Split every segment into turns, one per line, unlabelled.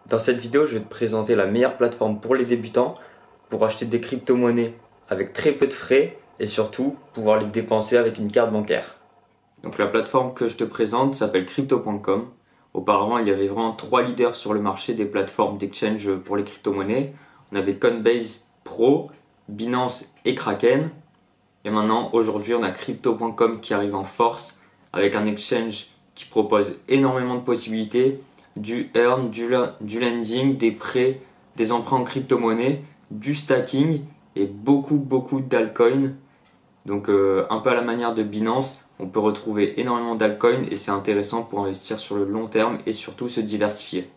Dans cette vidéo, je vais te présenter la meilleure plateforme pour les débutants pour acheter des crypto-monnaies avec très peu de frais et surtout pouvoir les dépenser avec une carte bancaire. Donc la plateforme que je te présente s'appelle crypto.com. Auparavant, il y avait vraiment 3 leaders sur le marché des plateformes d'exchange pour les crypto-monnaies. On avait Coinbase Pro, Binance et Kraken. Et maintenant, aujourd'hui, on a crypto.com qui arrive en force avec un exchange qui propose énormément de possibilités, du earn, du lending, des prêts, des emprunts en crypto-monnaie, du stacking et beaucoup d'altcoins. Donc un peu à la manière de Binance, on peut retrouver énormément d'altcoins et c'est intéressant pour investir sur le long terme et surtout se diversifier.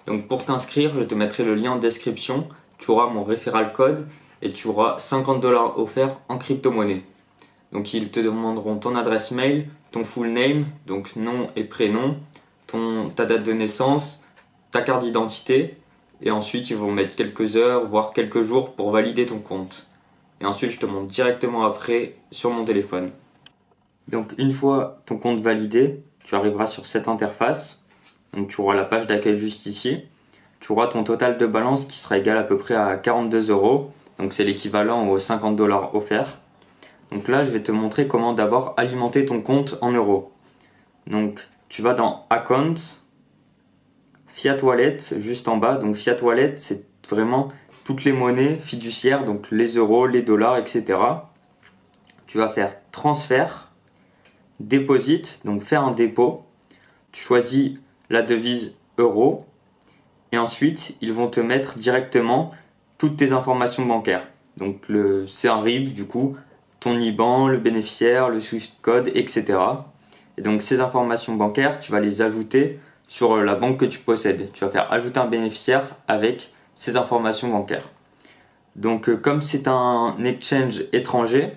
Donc pour t'inscrire, je te mettrai le lien en description, tu auras mon referral code et tu auras 50$ offerts en crypto-monnaie. Donc ils te demanderont ton adresse mail, ton full name, donc nom et prénom, ta date de naissance, ta carte d'identité et ensuite ils vont mettre quelques heures voire quelques jours pour valider ton compte. Et ensuite je te montre directement après sur mon téléphone. Donc une fois ton compte validé, tu arriveras sur cette interface. Donc tu auras la page d'accueil juste ici. Tu auras ton total de balance qui sera égal à peu près à 42€. Donc c'est l'équivalent aux 50$ offerts. Donc là, je vais te montrer comment d'abord alimenter ton compte en euros. Donc tu vas dans Account, Fiat Wallet juste en bas. Donc Fiat Wallet, c'est vraiment toutes les monnaies fiduciaires, donc les euros, les dollars, etc. Tu vas faire transfert, deposit, donc faire un dépôt. Tu choisis la devise euro et ensuite ils vont te mettre directement toutes tes informations bancaires. Donc c'est un RIB du coup, ton IBAN, le bénéficiaire, le Swift code, etc. Et donc ces informations bancaires, tu vas les ajouter sur la banque que tu possèdes. Tu vas faire ajouter un bénéficiaire avec ces informations bancaires. Donc comme c'est un exchange étranger,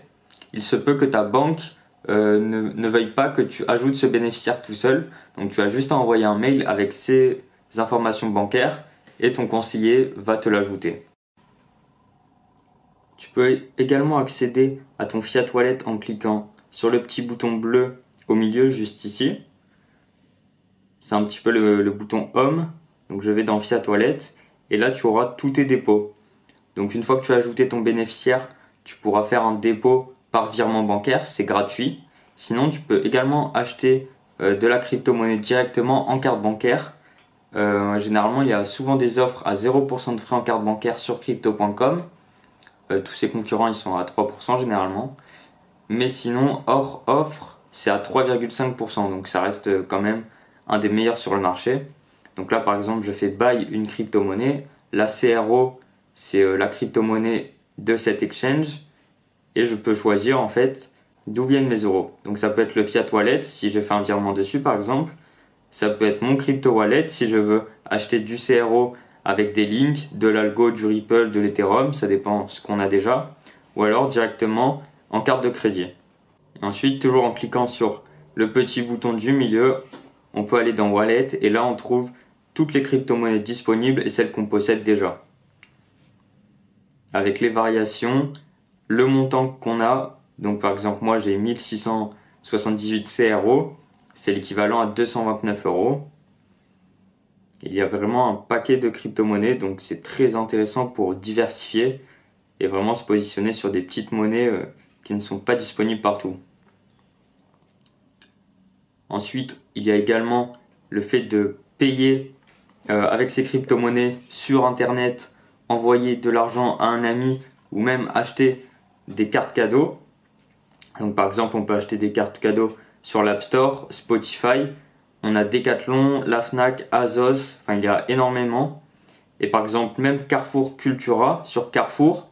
il se peut que ta banque ne veuille pas que tu ajoutes ce bénéficiaire tout seul. Donc tu as juste à envoyer un mail avec ces informations bancaires et ton conseiller va te l'ajouter. Tu peux également accéder à ton Fiat Wallet en cliquant sur le petit bouton bleu au milieu juste ici. C'est un petit peu le bouton Home. Donc je vais dans Fiat Wallet et là tu auras tous tes dépôts. Donc une fois que tu as ajouté ton bénéficiaire, tu pourras faire un dépôt par virement bancaire, c'est gratuit. Sinon tu peux également acheter de la crypto-monnaie directement en carte bancaire. Généralement il y a souvent des offres à 0% de frais en carte bancaire sur crypto.com. Tous ces concurrents ils sont à 3% généralement. Mais sinon hors offre c'est à 3,5%, donc ça reste quand même un des meilleurs sur le marché. Donc là par exemple je fais buy une crypto-monnaie, la CRO c'est la crypto-monnaie de cet exchange et je peux choisir en fait d'où viennent mes euros. Donc ça peut être le Fiat Wallet si je fais un virement dessus par exemple. Ça peut être mon crypto wallet si je veux acheter du CRO avec des links, de l'algo, du Ripple, de l'Ethereum, ça dépend ce qu'on a déjà. Ou alors directement en carte de crédit. Et ensuite, toujours en cliquant sur le petit bouton du milieu, on peut aller dans Wallet et là on trouve toutes les crypto-monnaies disponibles et celles qu'on possède déjà. Avec les variations, le montant qu'on a, donc par exemple moi j'ai 1678 CRO, c'est l'équivalent à 229€. Il y a vraiment un paquet de crypto-monnaies, donc c'est très intéressant pour diversifier et vraiment se positionner sur des petites monnaies qui ne sont pas disponibles partout. Ensuite, il y a également le fait de payer avec ces crypto-monnaies sur internet, envoyer de l'argent à un ami ou même acheter des cartes cadeaux. Donc par exemple, on peut acheter des cartes cadeaux sur l'App Store, Spotify, on a Decathlon, la Fnac, Azos, enfin il y a énormément. Et par exemple, même Carrefour Cultura, sur Carrefour,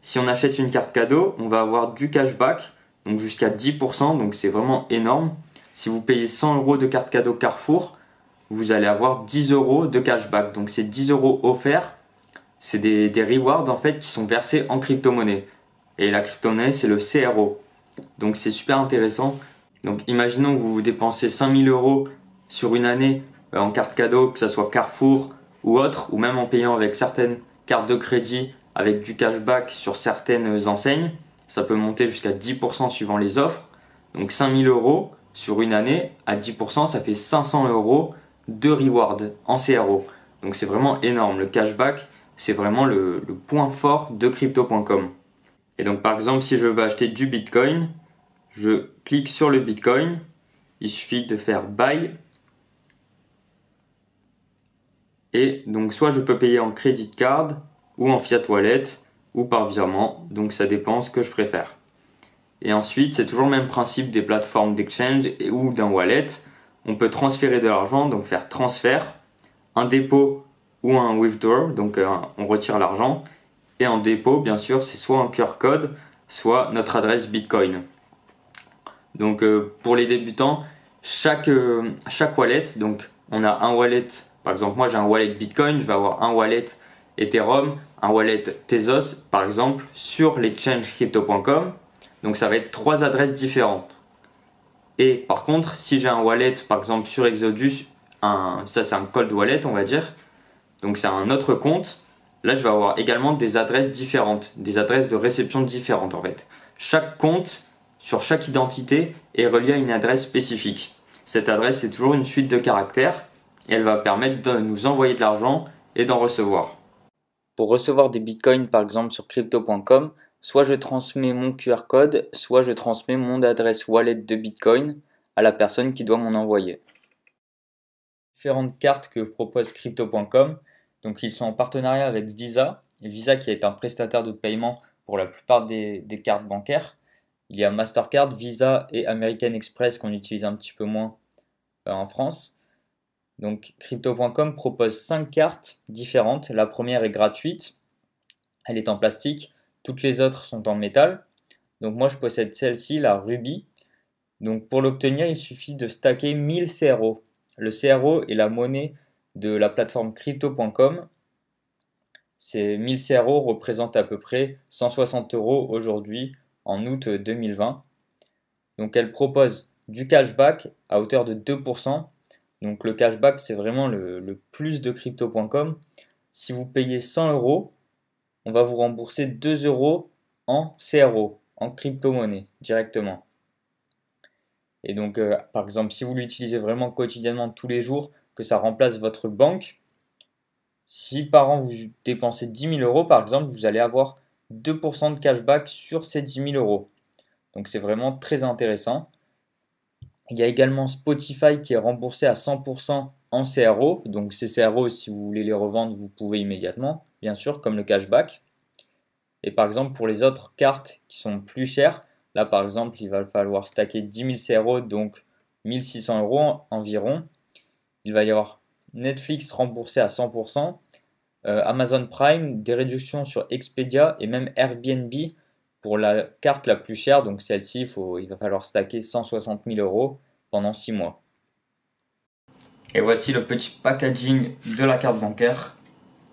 si on achète une carte cadeau, on va avoir du cashback, donc jusqu'à 10%, donc c'est vraiment énorme. Si vous payez 100€ de carte cadeau Carrefour, vous allez avoir 10€ de cashback, donc c'est 10€ offerts. C'est des rewards en fait qui sont versés en crypto-monnaie. Et la crypto-monnaie, c'est le CRO. Donc c'est super intéressant. Donc imaginons que vous dépensez 5000€ sur une année en carte cadeau, que ce soit Carrefour ou autre, ou même en payant avec certaines cartes de crédit avec du cashback sur certaines enseignes. Ça peut monter jusqu'à 10% suivant les offres. Donc 5000€ sur une année, à 10%, ça fait 500€ de reward en CRO. Donc c'est vraiment énorme. Le cashback, c'est vraiment le point fort de crypto.com. Et donc par exemple, si je veux acheter du Bitcoin, je clique sur le Bitcoin. Il suffit de faire Buy. Et donc soit je peux payer en credit card ou en fiat wallet ou par virement. Donc ça dépend ce que je préfère. Et ensuite, c'est toujours le même principe des plateformes d'exchange ou d'un wallet. On peut transférer de l'argent, donc faire transfert, un dépôt ou un withdraw, donc on retire l'argent. Et en dépôt, bien sûr, c'est soit un QR code, soit notre adresse Bitcoin. Donc pour les débutants, chaque wallet, donc on a un wallet, par exemple moi j'ai un wallet Bitcoin, je vais avoir un wallet Ethereum, un wallet Tezos par exemple sur l'exchange crypto.com. Donc ça va être 3 adresses différentes. Et par contre, si j'ai un wallet par exemple sur Exodus, ça c'est un cold wallet on va dire, donc c'est un autre compte, là je vais avoir également des adresses différentes, des adresses de réception différentes en fait. Chaque compte sur chaque identité est relié à une adresse spécifique. Cette adresse c'est toujours une suite de caractères et elle va permettre de nous envoyer de l'argent et d'en recevoir. Pour recevoir des bitcoins par exemple sur crypto.com, soit je transmets mon QR code, soit je transmets mon adresse wallet de bitcoin à la personne qui doit m'en envoyer. Différentes cartes que propose crypto.com, donc ils sont en partenariat avec Visa, et Visa qui est un prestataire de paiement pour la plupart des cartes bancaires. Il y a Mastercard, Visa et American Express qu'on utilise un petit peu moins en France. Donc crypto.com propose 5 cartes différentes. La première est gratuite, elle est en plastique, toutes les autres sont en métal. Donc moi je possède celle-ci, la Ruby. Donc pour l'obtenir, il suffit de stacker 1000 CRO. Le CRO est la monnaie de la plateforme crypto.com. Ces 1000 CRO représentent à peu près 160 € aujourd'hui en août 2020. Donc elle propose du cashback à hauteur de 2%. Donc le cashback c'est vraiment le plus de crypto.com. Si vous payez 100 €, on va vous rembourser 2 € en CRO, en crypto-monnaie directement. Et donc par exemple si vous l'utilisez vraiment quotidiennement tous les jours, que ça remplace votre banque, si par an vous dépensez 10 000 € par exemple, vous allez avoir 2% de cashback sur ces 10 000 €. Donc c'est vraiment très intéressant. Il y a également Spotify qui est remboursé à 100% en CRO. Donc ces CRO, si vous voulez les revendre, vous pouvez immédiatement, bien sûr, comme le cashback. Et par exemple, pour les autres cartes qui sont plus chères, là par exemple, il va falloir stacker 10 000 CRO, donc 1 600 € environ. Il va y avoir Netflix remboursé à 100%, Amazon Prime, des réductions sur Expedia et même Airbnb pour la carte la plus chère. Donc celle-ci, il va falloir stacker 160 000 € pendant 6 mois. Et voici le petit packaging de la carte bancaire,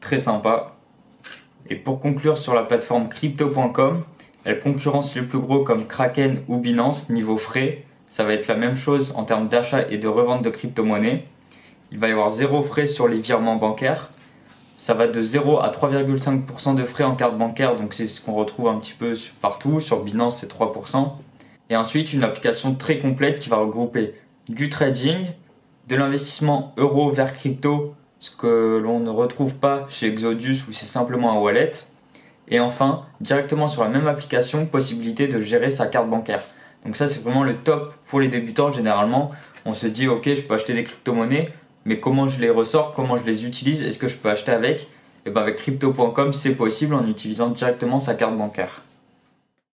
très sympa. Et pour conclure sur la plateforme crypto.com, elle concurrence les plus gros comme Kraken ou Binance niveau frais. Ça va être la même chose en termes d'achat et de revente de crypto-monnaies. Il va y avoir 0 frais sur les virements bancaires. Ça va de 0 à 3,5% de frais en carte bancaire, donc c'est ce qu'on retrouve un petit peu partout. Sur Binance, c'est 3%. Et ensuite, une application très complète qui va regrouper du trading, de l'investissement euro vers crypto, ce que l'on ne retrouve pas chez Exodus où c'est simplement un wallet. Et enfin, directement sur la même application, possibilité de gérer sa carte bancaire. Donc ça, c'est vraiment le top pour les débutants. Généralement, on se dit, ok, je peux acheter des crypto-monnaies, mais comment je les ressors, comment je les utilise, est-ce que je peux acheter avec? Et bien avec crypto.com, c'est possible en utilisant directement sa carte bancaire.